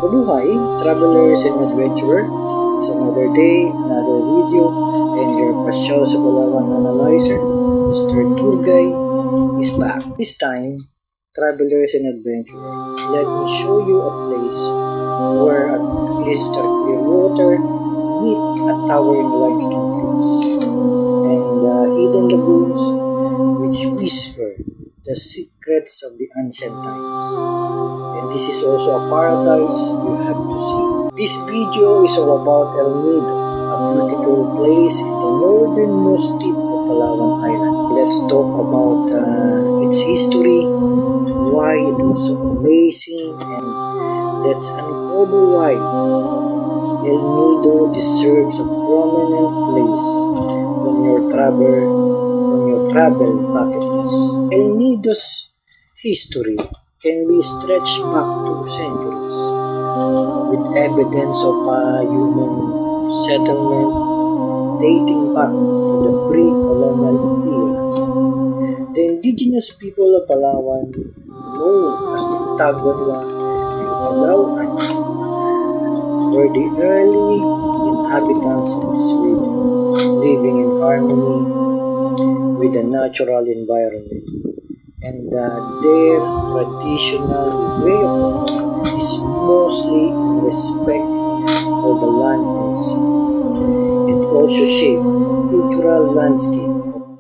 Mabuhay, travelers and adventurer. It's another day, another video, and your Pasyal sa Palawan analyzer, Mr. Turgay, is back. This time, travelers and adventurer, let me show you a place where at crystal clear water meet at towering limestone cliffs and hidden lagoons which whisper the secrets of the ancient times. And this is also a paradise you have to see. This video is all about El Nido, a beautiful place in the northernmost tip of Palawan Island. Let's talk about its history, why it was so amazing, and let's uncover why El Nido deserves a prominent place on your travel bucket list. El Nido's history can be stretched back to centuries, with evidence of human settlement dating back to the pre-colonial era. The indigenous people of Palawan, known as the Tagalwa and Palawan, were the early inhabitants of this region, living in harmony with the natural environment, and their traditional way of life is mostly in respect for the land and sea. It also shaped the cultural landscape of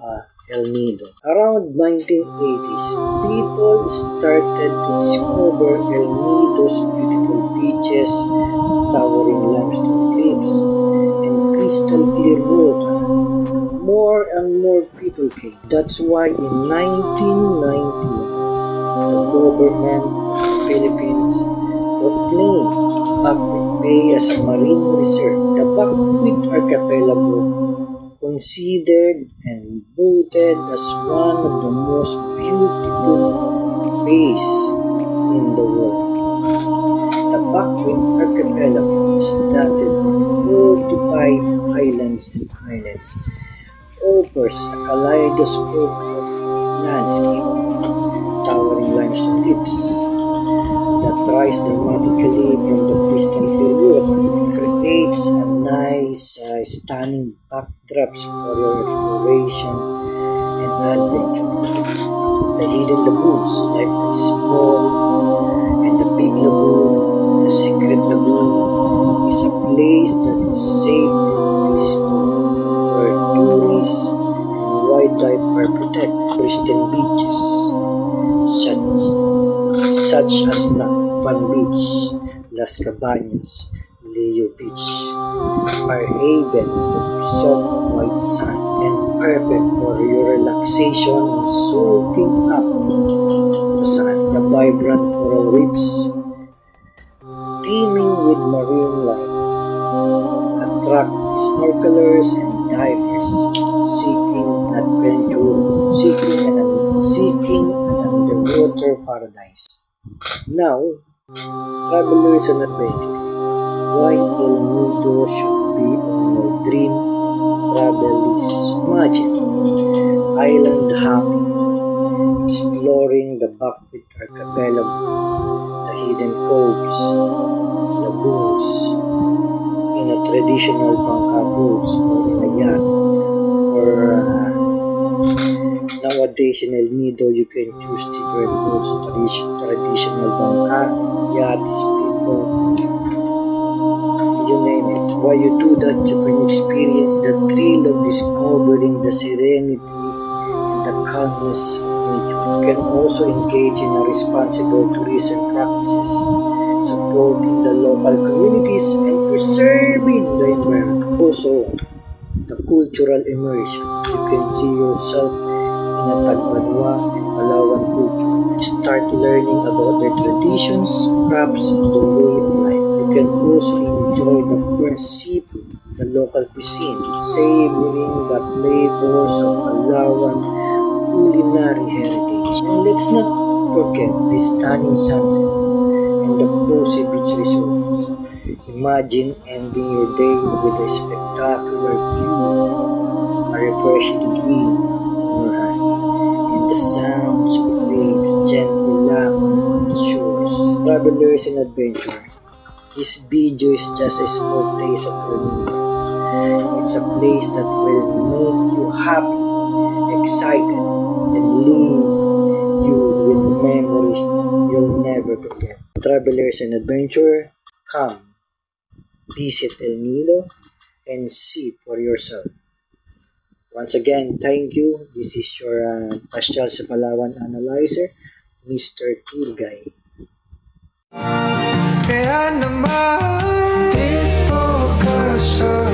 El Nido. Around 1980s, people started to discover El Nido's beautiful beaches, towering limestone cliffs, and crystal clear water. More and more people came. That's why in 1991, the government of the Philippines proclaimed Bakwit Bay as a marine reserve. The Bakwit Archipelago, considered and voted as one of the most beautiful bays in the world. The Bakwit Archipelago is dotted with 45 islands and islets, offers a kaleidoscope of landscape, towering limestone cliffs that rise dramatically from the crystal clear water. It creates a nice, stunning backdrops for your exploration and adventure. The hidden lagoons, like the small and the big lagoon, the secret lagoon, is a place that is safe and peaceful, where tourists and wildlife are protected. Pristine beaches, such as Nakpan Beach, Las Cabañas, Leo Beach, are havens of soft white sand and perfect for your relaxation and soaking up the sun. The vibrant coral reefs, teeming with marine life, attract snorkelers and divers seeking an underwater paradise. Now, travelers and adventure, why El Nido should be on your dream travel list. Imagine island hopping, exploring the Bakwit Archipelago, the hidden coves, lagoons, in a traditional bangka boats or in a yacht, or nowadays in El Nido you can choose different boats, traditional bangka, yacht, speedboat, you name it. While you do that, you can experience the thrill of discovering the serenity and the calmness of nature. You can also engage in a responsible tourism practices, supporting the local communities and preserving the environment. Also, the cultural immersion. You can see yourself in a Tagbanwa and Palawan culture. Start learning about their traditions, crafts, and the way of life. You can also enjoy the fresh seafood, the local cuisine, savoring the flavors of Palawan culinary heritage. And let's not forget the stunning sunset and the cozy beach resorts. Imagine ending your day with a spectacular view, a refreshing wind in your hand, and the sounds of waves gently lapping on the shores. Travelers and adventurers, This video is just a small taste of El Nido. It's a place that will make you happy, excited, and leave you with memories you'll never forget. Travelers and adventurers, come, visit El Nido, and see for yourself. Once again, thank you. This is your Pasyal sa Palawan Analyzer, Mr. Tour Guide. Kaya naman dito ka sa